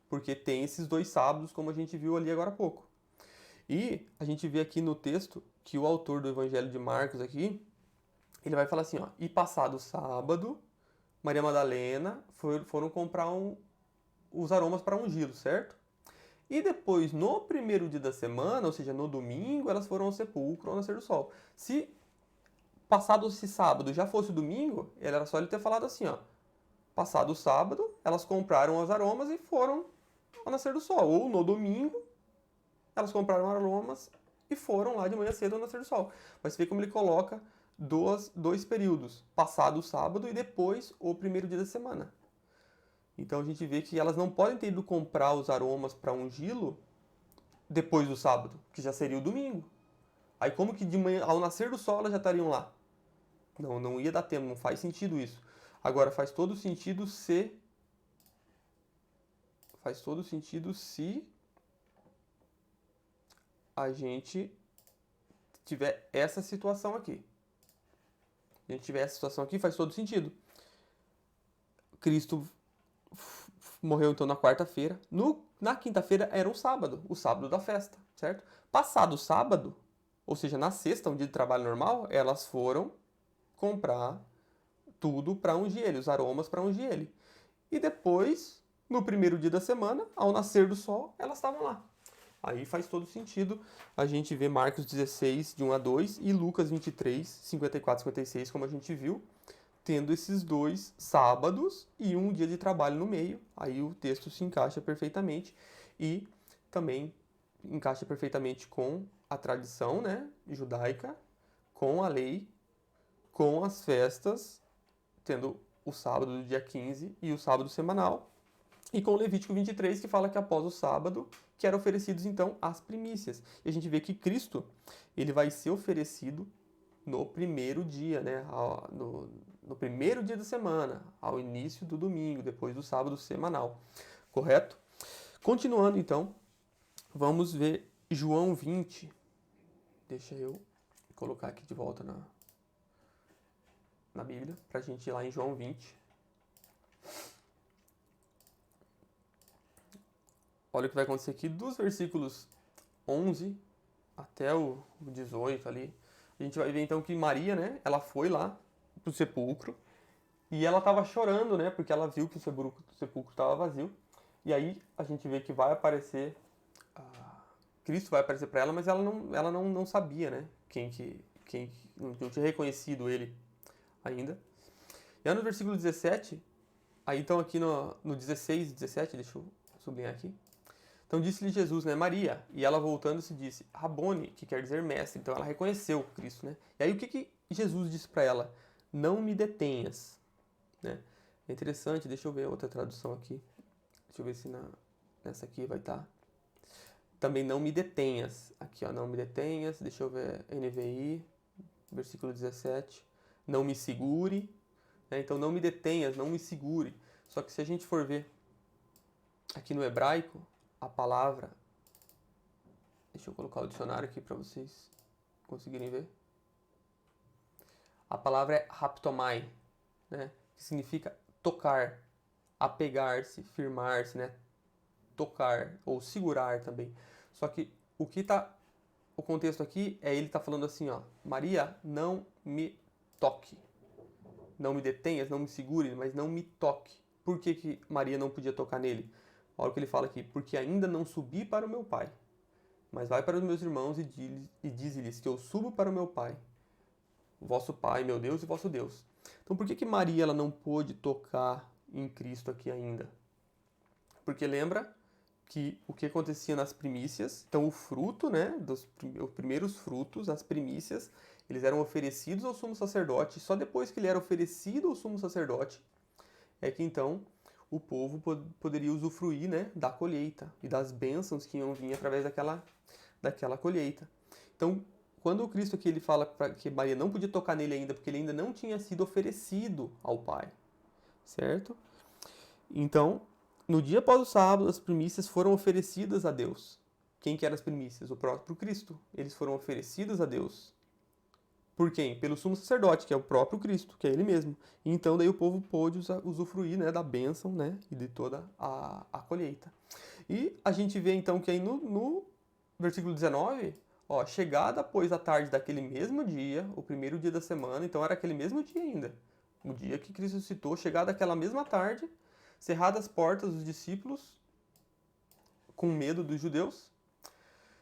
porque tem esses 2 sábados, como a gente viu ali agora há pouco. E a gente vê aqui no texto que o autor do Evangelho de Marcos aqui, ele vai falar assim, ó, e passado o sábado, Maria Madalena foram comprar os aromas para ungí-lo, certo? E depois, no primeiro dia da semana, ou seja, no domingo, elas foram ao sepulcro ao nascer do sol. Se passado esse sábado já fosse o domingo, era só ele ter falado assim, ó. Passado o sábado, elas compraram os aromas e foram ao nascer do sol. Ou no domingo, elas compraram aromas e foram lá de manhã cedo ao nascer do sol. Mas você vê como ele coloca dois períodos. Passado o sábado e depois o primeiro dia da semana. Então a gente vê que elas não podem ter ido comprar os aromas para ungí-lo depois do sábado, que já seria o domingo. Aí como que de manhã, ao nascer do sol, elas já estariam lá? Não ia dar tempo, não faz sentido isso. Agora faz todo sentido se a gente tiver essa situação aqui. Se a gente tiver essa situação aqui, faz todo sentido. Cristo morreu então na quarta-feira. Na quinta-feira era o sábado da festa, certo? Passado o sábado, ou seja, na sexta, um dia de trabalho normal, elas foram comprar tudo para ungir ele, os aromas para ungir ele. E depois, no primeiro dia da semana, ao nascer do sol, elas estavam lá. Aí faz todo sentido a gente ver Marcos 16, de 1 a 2 e Lucas 23, 54 e 56, como a gente viu, tendo esses 2 sábados e um dia de trabalho no meio. Aí o texto se encaixa perfeitamente e também encaixa perfeitamente com a tradição, né, judaica, com a lei, com as festas, tendo o sábado do dia 15 e o sábado semanal, e com o Levítico 23, que fala que após o sábado, que eram oferecidos então as primícias. E a gente vê que Cristo, ele vai ser oferecido no primeiro dia, né? No primeiro dia da semana, ao início do domingo, depois do sábado semanal. Correto? Continuando então, vamos ver João 20. Deixa eu colocar aqui de volta na Bíblia, para a gente ir lá em João 20. Olha o que vai acontecer aqui dos versículos 11 até o 18 ali. A gente vai ver então que Maria, né, ela foi lá pro sepulcro e ela estava chorando, né, porque ela viu que o sepulcro estava vazio. E aí a gente vê que vai aparecer, Cristo vai aparecer para ela, mas ela não sabia, né, quem não tinha reconhecido ele ainda. E aí no versículo 17, aí então aqui no 16 e 17, deixa eu sublinhar aqui. Então disse-lhe Jesus, né, Maria, e ela voltando-se disse, Rabone, que quer dizer mestre. Então ela reconheceu Cristo, né? E aí o que Jesus disse para ela? Não me detenhas, né? É interessante, deixa eu ver outra tradução aqui. Deixa eu ver se nessa aqui vai estar. Também não me detenhas. Aqui, ó, não me detenhas. Deixa eu ver, NVI, versículo 17. Não me segure, né? Então não me detenhas, não me segure. Só que se a gente for ver aqui no hebraico, a palavra, deixa eu colocar o dicionário aqui para vocês conseguirem ver. A palavra é haptomai, né? Que significa tocar, apegar-se, firmar-se, né? Tocar ou segurar também. Só que o contexto aqui é ele tá falando assim, ó, Maria, não me toque. Não me detenhas, não me segure, mas não me toque. Por que Maria não podia tocar nele? Olha o que ele fala aqui: porque ainda não subi para o meu Pai, mas vai para os meus irmãos e dize-lhes que eu subo para o meu Pai, vosso Pai, meu Deus e vosso Deus. Então por que Maria ela não pôde tocar em Cristo aqui ainda? Porque lembra que o que acontecia nas primícias, então o fruto, né, os primeiros frutos, as primícias, eles eram oferecidos ao sumo sacerdote, só depois que ele era oferecido ao sumo sacerdote, é que então o povo poderia usufruir, né, da colheita e das bênçãos que iam vir através daquela colheita. Então, quando o Cristo aqui ele fala que Maria não podia tocar nele ainda, porque ele ainda não tinha sido oferecido ao Pai, certo? Então, no dia após o sábado, as primícias foram oferecidas a Deus. Quem que eram as primícias? O próprio Cristo. Eles foram oferecidos a Deus. Por quem? Pelo sumo sacerdote, que é o próprio Cristo, que é ele mesmo. E então daí o povo pôde usufruir, né, da bênção, né, e de toda a colheita. E a gente vê então que aí no versículo 19, ó, chegada pois a tarde daquele mesmo dia, o primeiro dia da semana, então era aquele mesmo dia ainda, o dia que Cristo ressuscitou, chegada aquela mesma tarde, cerradas as portas, os discípulos, com medo dos judeus,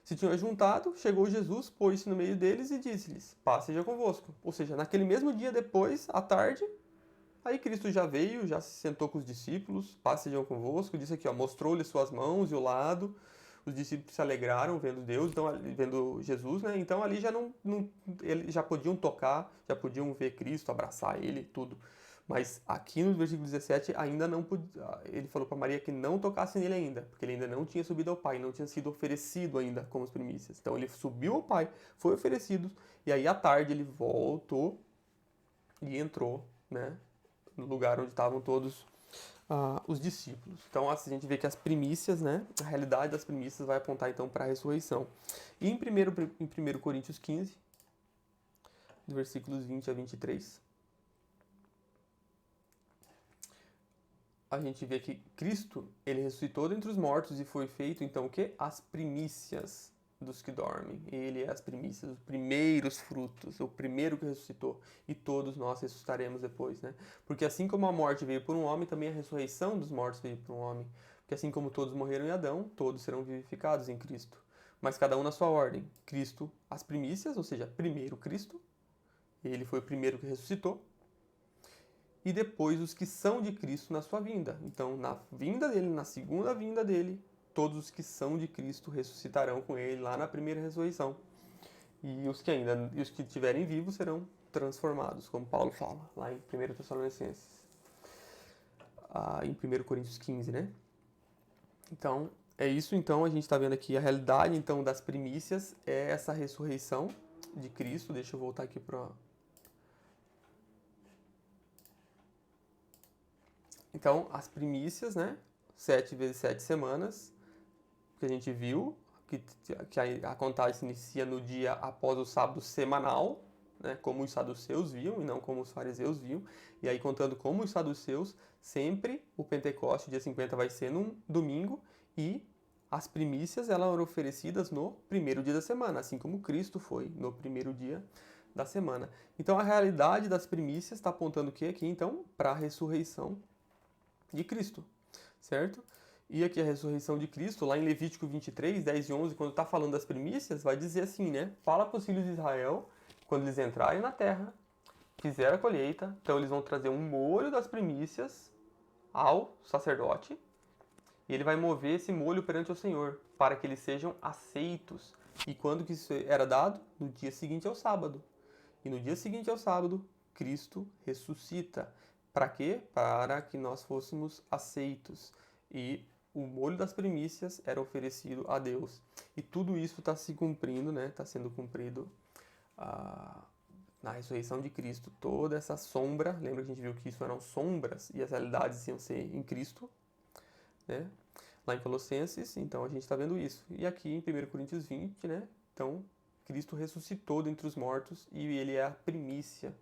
se tinham juntado, chegou Jesus, pôs-se no meio deles e disse-lhes: paz seja convosco. Ou seja, naquele mesmo dia depois, à tarde, aí Cristo já veio, já se sentou com os discípulos, paz seja convosco, disse aqui, ó, mostrou-lhes suas mãos e o lado, os discípulos se alegraram vendo Deus, então, vendo Jesus, né? Então ali já eles já podiam tocar, já podiam ver Cristo, abraçar ele, tudo. Mas aqui no versículo 17 ainda não podia, ele falou para Maria que não tocasse nele ainda, porque ele ainda não tinha subido ao Pai, não tinha sido oferecido ainda como as primícias. Então ele subiu ao Pai, foi oferecido, e aí à tarde ele voltou e entrou, né, no lugar onde estavam todos os discípulos. Então a gente vê que as primícias, né, a realidade das primícias vai apontar então para a ressurreição. E em 1 Coríntios 15, versículos 20 a 23, a gente vê que Cristo, ele ressuscitou dentre os mortos e foi feito, então, o quê? As primícias dos que dormem. Ele é as primícias, os primeiros frutos, o primeiro que ressuscitou. E todos nós ressuscitaremos depois, né? Porque assim como a morte veio por um homem, também a ressurreição dos mortos veio por um homem. Porque assim como todos morreram em Adão, todos serão vivificados em Cristo. Mas cada um na sua ordem. Cristo, as primícias, ou seja, primeiro Cristo. Ele foi o primeiro que ressuscitou. E depois os que são de Cristo na sua vinda. Então, na vinda dele, na segunda vinda dele, todos os que são de Cristo ressuscitarão com ele lá na primeira ressurreição. E os que estiverem vivos serão transformados, como Paulo fala lá em 1 Tessalonicenses, em 1 Coríntios 15, né? Então, é isso. Então, a gente está vendo aqui a realidade então das primícias é essa ressurreição de Cristo. Deixa eu voltar aqui para... Então, as primícias, né? 7 vezes 7 semanas, que a gente viu, que a contagem se inicia no dia após o sábado semanal, né? Como os saduceus viam e não como os fariseus viam. E aí, contando como os saduceus, sempre o Pentecoste, dia 50, vai ser num domingo e as primícias elas eram oferecidas no primeiro dia da semana, assim como Cristo foi no primeiro dia da semana. Então, a realidade das primícias está apontando o que aqui, então? Para a ressurreição de Cristo, certo? E aqui a ressurreição de Cristo, lá em Levítico 23, 10 e 11, quando está falando das primícias, vai dizer assim, né? Fala para os filhos de Israel, quando eles entrarem na terra, fizeram a colheita, então eles vão trazer um molho das primícias ao sacerdote, e ele vai mover esse molho perante o Senhor, para que eles sejam aceitos. E quando que isso era dado? No dia seguinte ao sábado. E no dia seguinte ao sábado, Cristo ressuscita. Para quê? Para que nós fôssemos aceitos. E o molho das primícias era oferecido a Deus. E tudo isso está se cumprindo, né? Está sendo cumprido na ressurreição de Cristo. Toda essa sombra, lembra que a gente viu que isso eram sombras e as realidades iam ser em Cristo, né? Lá em Colossenses, então a gente está vendo isso. E aqui em 1 Coríntios 20, né? Então, Cristo ressuscitou dentre os mortos e ele é a primícia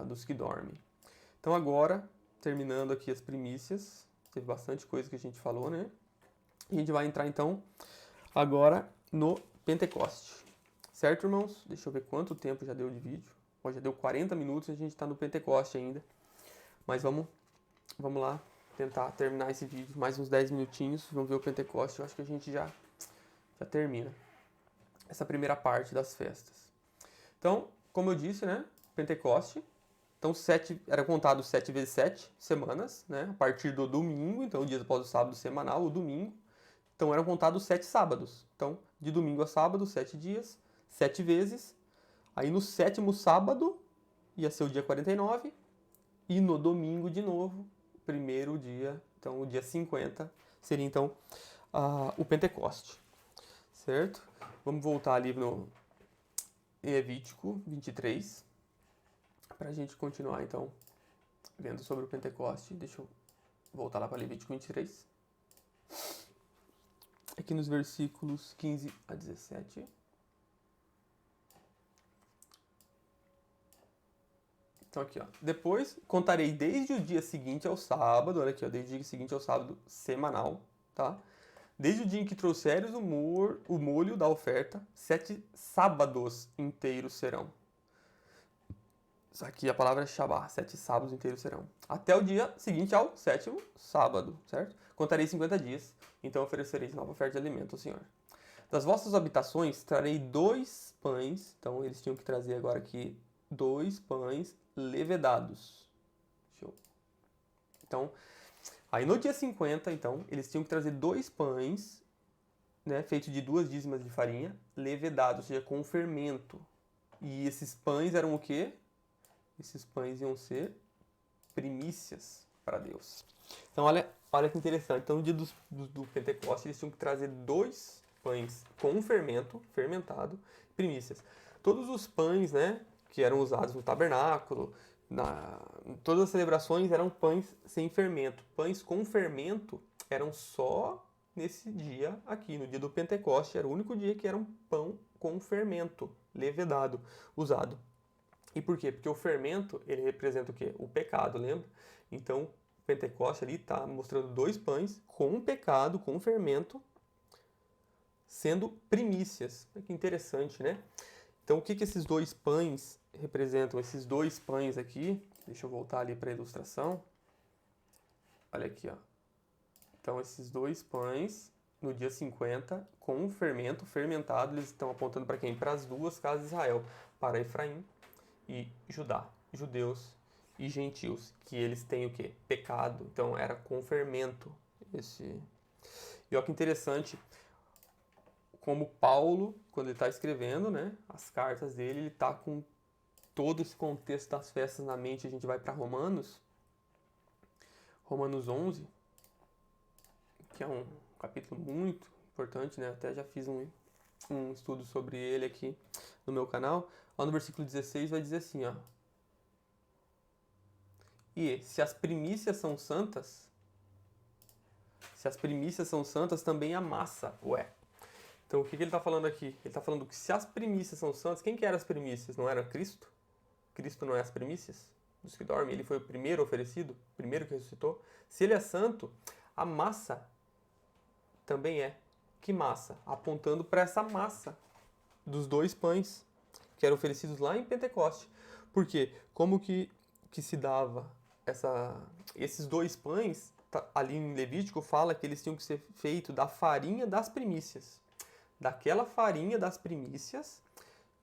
dos que dormem. Então agora, terminando aqui as primícias, teve bastante coisa que a gente falou, né? E a gente vai entrar então agora no Pentecoste. Certo, irmãos? Deixa eu ver quanto tempo já deu de vídeo. Ó, já deu 40 minutos e a gente está no Pentecoste ainda. Mas vamos lá tentar terminar esse vídeo, mais uns 10 minutinhos, vamos ver o Pentecoste, eu acho que a gente já termina essa primeira parte das festas. Então, como eu disse, né, Pentecoste, então era contado 7 vezes 7 semanas, né, a partir do domingo, então dias após o sábado semanal, o domingo, então eram contados 7 sábados, então de domingo a sábado, 7 dias, 7 vezes, aí no sétimo sábado ia ser o dia 49, e no domingo de novo, primeiro dia, então o dia 50, seria então o Pentecoste, certo? Vamos voltar ali no Levítico 23, para a gente continuar então vendo sobre o Pentecoste. Deixa eu voltar lá para Levítico 23. Aqui nos versículos 15 a 17. Então aqui, ó. Depois contarei desde o dia seguinte ao sábado, olha aqui, ó, desde o dia seguinte ao sábado semanal, tá? Desde o dia em que trouxeres o molho da oferta, 7 sábados inteiros serão. Isso aqui a palavra é Shabá, 7 sábados inteiros serão. Até o dia seguinte ao sétimo sábado, certo? Contarei 50 dias, então oferecereis nova oferta de alimento ao Senhor. Das vossas habitações trarei 2 pães, então eles tinham que trazer agora aqui 2 pães levedados. Então, aí no dia 50, então, eles tinham que trazer 2 pães, né, feitos de 2 dízimas de farinha, levedados, ou seja, com fermento. E esses pães eram o quê? Esses pães iam ser primícias para Deus. Então, olha que interessante. Então, no dia do Pentecostes, eles tinham que trazer 2 pães com fermento, fermentado, primícias. Todos os pães, né, que eram usados no tabernáculo, todas as celebrações eram pães sem fermento. Pães com fermento eram só nesse dia aqui, no dia do Pentecoste. Era o único dia que era um pão com fermento, levedado, usado. E por quê? Porque o fermento, ele representa o quê? O pecado, lembra? Então, o Pentecoste ali está mostrando 2 pães com pecado, com fermento, sendo primícias. Que interessante, né? Então, o que esses 2 pães representam? Esses 2 pães aqui, deixa eu voltar ali para a ilustração. Olha aqui, ó. Então, esses 2 pães, no dia 50, com fermento, fermentado, eles estão apontando para quem? Para as 2 casas de Israel, para Efraim e Judá, judeus e gentios, que eles têm o quê? Pecado. Então, era com fermento. E olha que interessante, como Paulo, quando ele está escrevendo, né, as cartas dele, ele está com todo esse contexto das festas na mente. A gente vai para Romanos 11, que é um capítulo muito importante, né? Até já fiz um estudo sobre ele aqui no meu canal. Lá no versículo 16 vai dizer assim, ó. E se as primícias são santas, também a massa o é. Então, o que ele está falando aqui? Ele está falando que se as primícias são santas, quem que eram as primícias? Não era Cristo? Cristo não é as primícias dos que dormem? Ele foi o primeiro oferecido, o primeiro que ressuscitou. Se ele é santo, a massa também é. Que massa? Apontando para essa massa dos 2 pães que eram oferecidos lá em Pentecoste. Por quê? Como que se dava esses 2 pães? Ali em Levítico fala que eles tinham que ser feitos da farinha das primícias. Daquela farinha das primícias,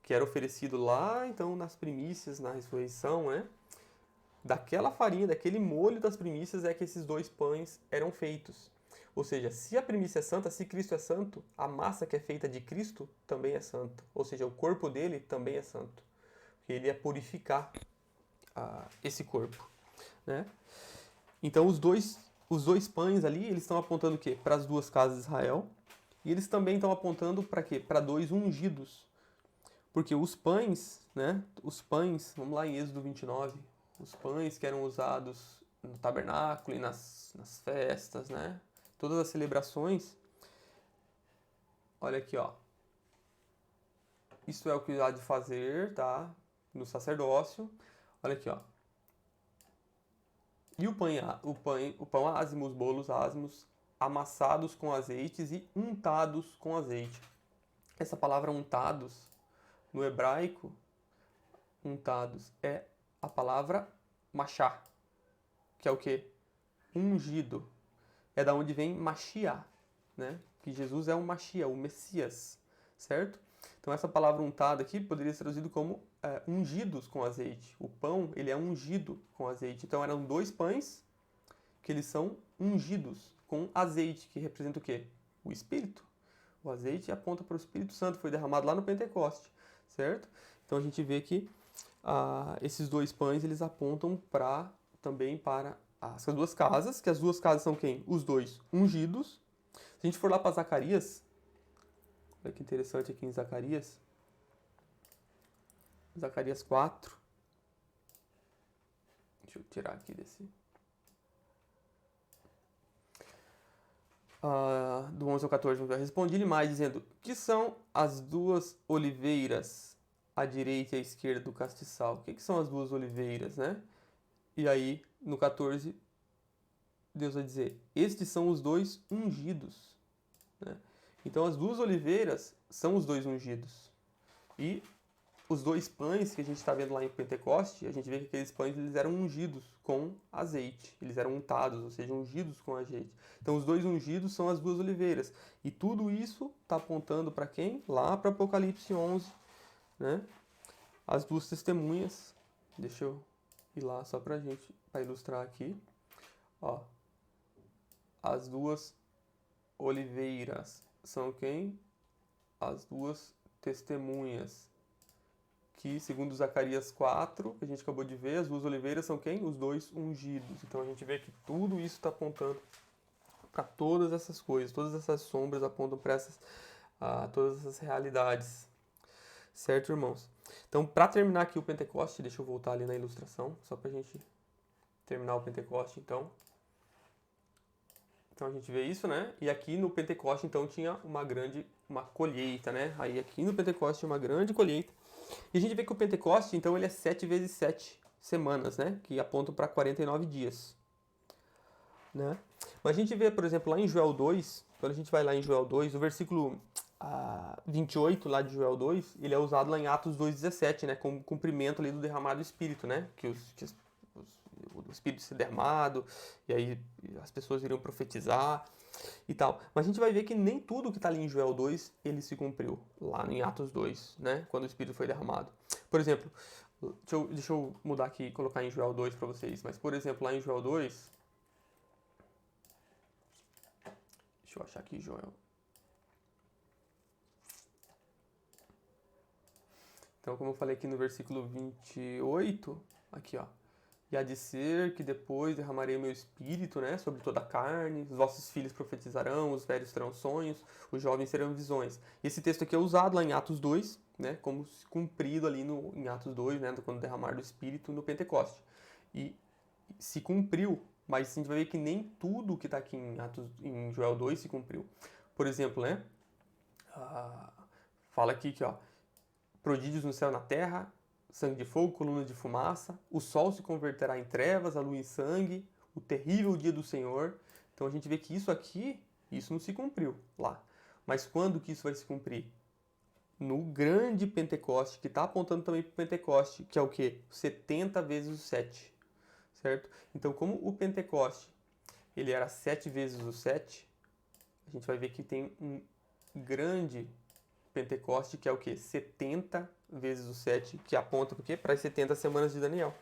que era oferecido lá, então, nas primícias, na ressurreição, né? Daquela farinha, daquele molho das primícias é que esses 2 pães eram feitos. Ou seja, se a primícia é santa, se Cristo é santo, a massa que é feita de Cristo também é santa. Ou seja, o corpo dele também é santo. Porque ele ia purificar esse corpo, né? Então, os dois pães ali, eles estão apontando o quê? Para as 2 casas de Israel. E eles também estão apontando para quê? Para 2 ungidos. Porque os pães, né? Os pães, vamos lá em Êxodo 29, os pães que eram usados no tabernáculo e nas festas, né? Todas as celebrações. Olha aqui, ó. Isso é o que há de fazer, tá? No sacerdócio. Olha aqui, ó. E o pão ázimo, os bolos ázimos, amassados com azeites e untados com azeite. Essa palavra untados, no hebraico, untados, é a palavra machá, que é o quê? ungido. É da onde vem Mashiach, né? Que Jesus é o Mashiach, o Messias, certo? Então essa palavra untado aqui poderia ser traduzido como ungidos com azeite. O pão, ele é ungido com azeite. Então eram 2 pães que eles são ungidos com azeite, que representa o quê? O Espírito. O azeite aponta para o Espírito Santo, foi derramado lá no Pentecoste, certo? Então a gente vê que esses 2 pães, eles apontam também para as 2 casas, que as 2 casas são quem? Os 2 ungidos. Se a gente for lá para Zacarias, olha que interessante aqui em Zacarias. Zacarias 4. Deixa eu tirar aqui desse. Do 11 ao 14, respondi-lhe mais, dizendo, que são as 2 oliveiras à direita e à esquerda do castiçal? O que são as 2 oliveiras, né? E aí, no 14, Deus vai dizer, estes são os 2 ungidos, né? Então, as 2 oliveiras são os 2 ungidos. E os 2 pães que a gente está vendo lá em Pentecoste, a gente vê que aqueles pães eles eram ungidos com azeite. Eles eram untados, ou seja, ungidos com azeite. Então, os 2 ungidos são as 2 oliveiras. E tudo isso está apontando para quem? Lá para Apocalipse 11, né? As 2 testemunhas. Deixa eu ir lá só para ilustrar aqui. Ó, as 2 oliveiras são quem? As 2 testemunhas. Que, segundo Zacarias 4, que a gente acabou de ver, as 2 oliveiras são quem? Os 2 ungidos. Então a gente vê que tudo isso está apontando para todas essas coisas, todas essas sombras apontam para todas essas realidades. Certo, irmãos? Então, para terminar aqui o Pentecoste, deixa eu voltar ali na ilustração, só para a gente terminar o Pentecoste, então. Então a gente vê isso, né? E aqui no Pentecoste, então, tinha uma colheita, né? Aí aqui no Pentecoste tinha uma grande colheita. E a gente vê que o Pentecoste, então, ele é 7 vezes 7 semanas, né? Que apontam para 49 dias. Né? Mas a gente vê, por exemplo, lá em Joel 2, quando a gente vai lá em Joel 2, o versículo 28 lá de Joel 2, ele é usado lá em Atos 2,17, né? Como cumprimento ali do derramado Espírito, né? Que o Espírito se derramado, e aí as pessoas iriam profetizar e tal. Mas a gente vai ver que nem tudo que está ali em Joel 2, ele se cumpriu lá em Atos 2, né? Quando o Espírito foi derramado. Por exemplo, deixa eu mudar aqui e colocar em Joel 2 para vocês, mas por exemplo, lá em Joel 2, deixa eu achar aqui Joel. Então, como eu falei aqui no versículo 28, aqui ó, e há de ser que depois derramarei meu espírito, né, sobre toda a carne, os vossos filhos profetizarão, os velhos terão sonhos, os jovens terão visões. Esse texto aqui é usado lá em Atos 2, né, como cumprido ali em Atos 2, né, quando derramar do espírito no Pentecoste. E se cumpriu, mas a gente vai ver que nem tudo que está aqui em Joel 2 se cumpriu. Por exemplo, né, fala aqui que ó, prodígios no céu e na terra, sangue de fogo, coluna de fumaça, o sol se converterá em trevas, a lua em sangue, o terrível dia do Senhor. Então a gente vê que isso aqui, isso não se cumpriu lá. Mas quando que isso vai se cumprir? No grande Pentecoste, que está apontando também para o Pentecoste, que é o quê? 70 vezes o 7, certo? Então como o Pentecoste, ele era 7 vezes o 7, a gente vai ver que tem um grande Pentecoste, que é o quê? 70 vezes o 7, que aponta para o quê? Para as 70 semanas de Daniel.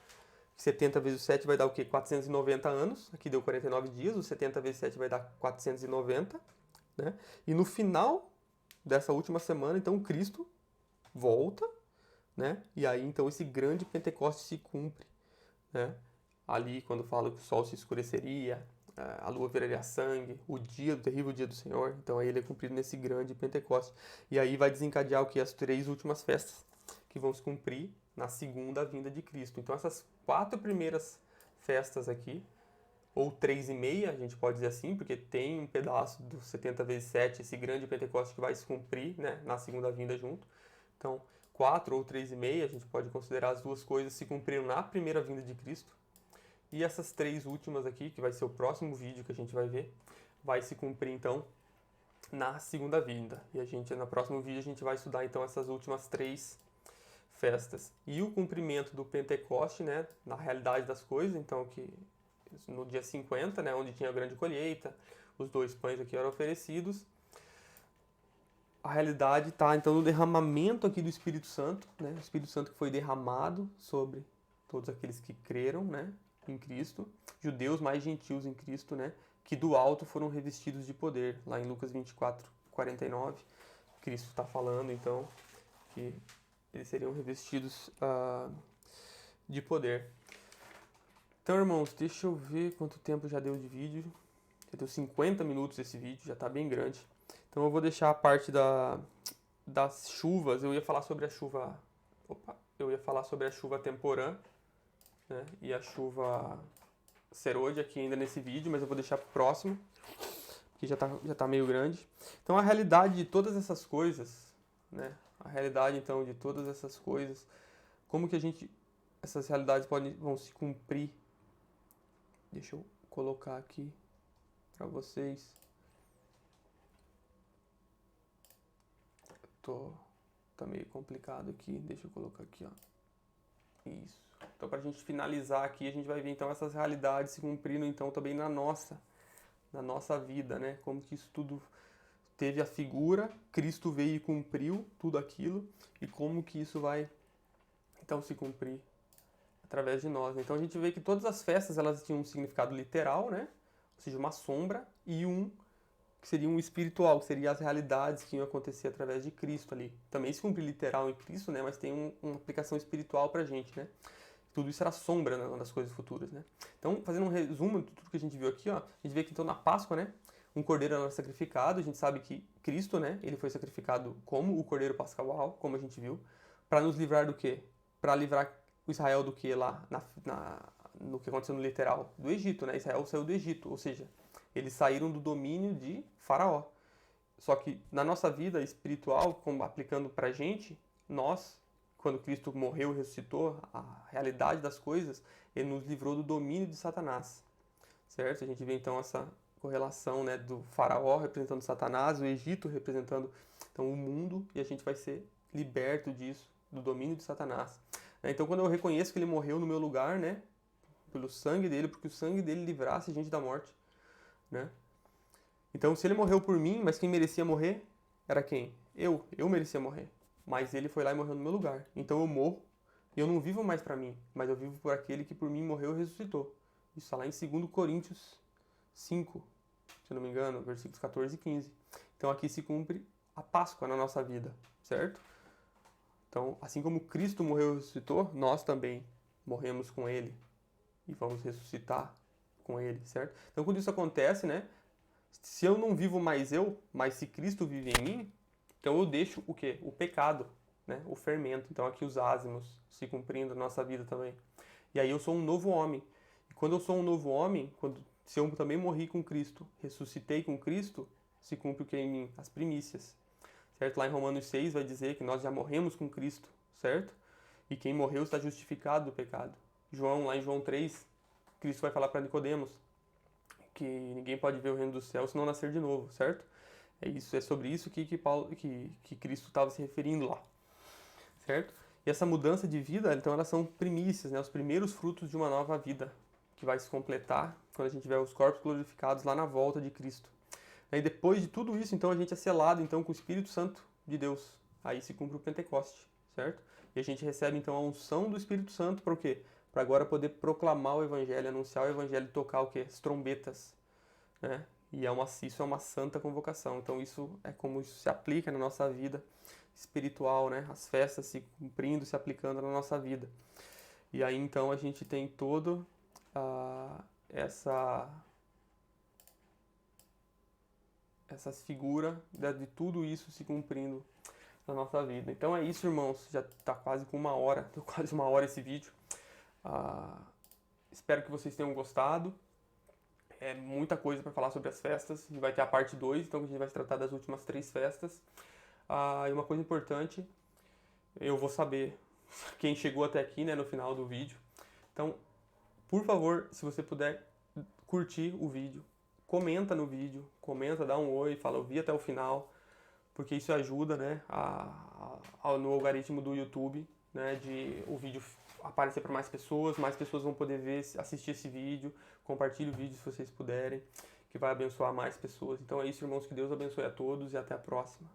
70 vezes o 7 vai dar o quê? 490 anos. Aqui deu 49 dias. O 70 vezes 7 vai dar 490. Né? E no final dessa última semana, então, Cristo volta. Né? E aí, então, esse grande Pentecoste se cumpre. Né? Ali, quando fala que o sol se escureceria, a lua viraria sangue, o terrível dia do Senhor. Então aí ele é cumprido nesse grande Pentecoste. E aí vai desencadear o que? As 3 últimas festas que vão se cumprir na segunda vinda de Cristo. Então essas 4 primeiras festas aqui, ou 3,5, a gente pode dizer assim, porque tem um pedaço do 70 vezes 7, esse grande Pentecoste que vai se cumprir, né, na segunda vinda junto. Então 4 ou 3,5, a gente pode considerar as 2 coisas se cumpriram na primeira vinda de Cristo. E essas 3 últimas aqui, que vai ser o próximo vídeo que a gente vai ver, vai se cumprir então na segunda vinda. E no próximo vídeo a gente vai estudar então essas últimas 3 festas. E o cumprimento do Pentecoste, né, na realidade das coisas, então que no dia 50, né, onde tinha a grande colheita, os 2 pães aqui eram oferecidos. A realidade está, então, no derramamento aqui do Espírito Santo, né, o Espírito Santo que foi derramado sobre todos aqueles que creram, né, em Cristo, judeus mais gentios em Cristo, né, que do alto foram revestidos de poder. Lá em Lucas 24, 49, Cristo está falando, então, que eles seriam revestidos de poder. Então, irmãos, deixa eu ver quanto tempo já deu de vídeo. Já deu 50 minutos esse vídeo, já está bem grande. Então eu vou deixar a parte das chuvas. Eu ia falar sobre a chuva... eu ia falar sobre a chuva temporã, né, e a chuva serôdia aqui ainda nesse vídeo, mas eu vou deixar pro próximo, porque já tá meio grande. Então a realidade de todas essas coisas, né, a realidade então de todas essas coisas, como que essas realidades vão se cumprir. Deixa eu colocar aqui para vocês. Tá meio complicado aqui, deixa eu colocar aqui, ó. Isso. Então, para a gente finalizar aqui, a gente vai ver então essas realidades se cumprindo então também na nossa vida, né? Como que isso tudo teve a figura, Cristo veio e cumpriu tudo aquilo, e como que isso vai então se cumprir através de nós. Então a gente vê que todas as festas elas tinham um significado literal, né? Ou seja, uma sombra, e que seria um espiritual, que seria as realidades que iam acontecer através de Cristo ali. Também se cumpre literal em Cristo, né? Mas tem uma aplicação espiritual pra gente, né? Tudo isso era sombra, né, das coisas futuras, né? Então, fazendo um resumo de tudo que a gente viu aqui, ó, a gente vê que então na Páscoa, né, um cordeiro era sacrificado. A gente sabe que Cristo, né, ele foi sacrificado como o cordeiro pascual, como a gente viu, para nos livrar do quê? Para livrar o Israel do quê lá no que aconteceu no literal? Do Egito, né? Israel saiu do Egito, ou seja, eles saíram do domínio de Faraó. Só que na nossa vida espiritual, como aplicando pra gente, nós, quando Cristo morreu e ressuscitou, a realidade das coisas, ele nos livrou do domínio de Satanás. Certo? A gente vê então essa correlação, né, do Faraó representando Satanás, o Egito representando então o mundo, e a gente vai ser liberto disso, do domínio de Satanás. Então quando eu reconheço que ele morreu no meu lugar, né, pelo sangue dele, porque o sangue dele livrasse a gente da morte, né? Então se ele morreu por mim, mas quem merecia morrer era quem? Eu merecia morrer. Mas ele foi lá e morreu no meu lugar. Então eu morro, e eu não vivo mais para mim, mas eu vivo por aquele que por mim morreu e ressuscitou. Isso está lá em 2 Coríntios 5, se eu não me engano, versículos 14 e 15. Então aqui se cumpre a Páscoa na nossa vida, certo? Então, assim como Cristo morreu e ressuscitou, nós também morremos com Ele e vamos ressuscitar com Ele, certo? Então quando isso acontece, né? Se eu não vivo mais eu, mas se Cristo vive em mim, então eu deixo o quê? O pecado, né? O fermento. Então aqui os ázimos se cumprindo na nossa vida também. E aí eu sou um novo homem. E quando eu sou um novo homem, se eu também morri com Cristo, ressuscitei com Cristo, se cumpre o que em mim? As primícias. Certo? Lá em Romanos 6 vai dizer que nós já morremos com Cristo, certo? E quem morreu está justificado do pecado. Lá em João 3, Cristo vai falar para Nicodemos que ninguém pode ver o reino do céu se não nascer de novo, certo? É sobre isso que Cristo estava se referindo lá, certo? E essa mudança de vida, então elas são primícias, né? Os primeiros frutos de uma nova vida, que vai se completar quando a gente tiver os corpos glorificados lá na volta de Cristo. E depois de tudo isso, então a gente é selado então com o Espírito Santo de Deus. Aí se cumpre o Pentecoste, certo? E a gente recebe então a unção do Espírito Santo para o quê? Para agora poder proclamar o Evangelho, anunciar o Evangelho e tocar o quê? As trombetas, né? E isso é uma santa convocação. Então isso é como isso se aplica na nossa vida espiritual, né? As festas se cumprindo, se aplicando na nossa vida. E aí então a gente tem todo essas figuras de tudo isso se cumprindo na nossa vida. Então é isso, irmãos. Já está quase com 1 hora, deu quase 1 hora esse vídeo. Espero que vocês tenham gostado. É muita coisa para falar sobre as festas. A gente vai ter a parte 2, então a gente vai se tratar das últimas 3 festas. E uma coisa importante, eu vou saber quem chegou até aqui, né, no final do vídeo. Então, por favor, se você puder curtir o vídeo, comenta no vídeo, dá um oi, fala eu vi até o final, porque isso ajuda, né, no algoritmo do YouTube, né, de o vídeo aparecer para mais pessoas vão poder ver, assistir esse vídeo, compartilhe o vídeo se vocês puderem, que vai abençoar mais pessoas. Então é isso, irmãos, que Deus abençoe a todos e até a próxima.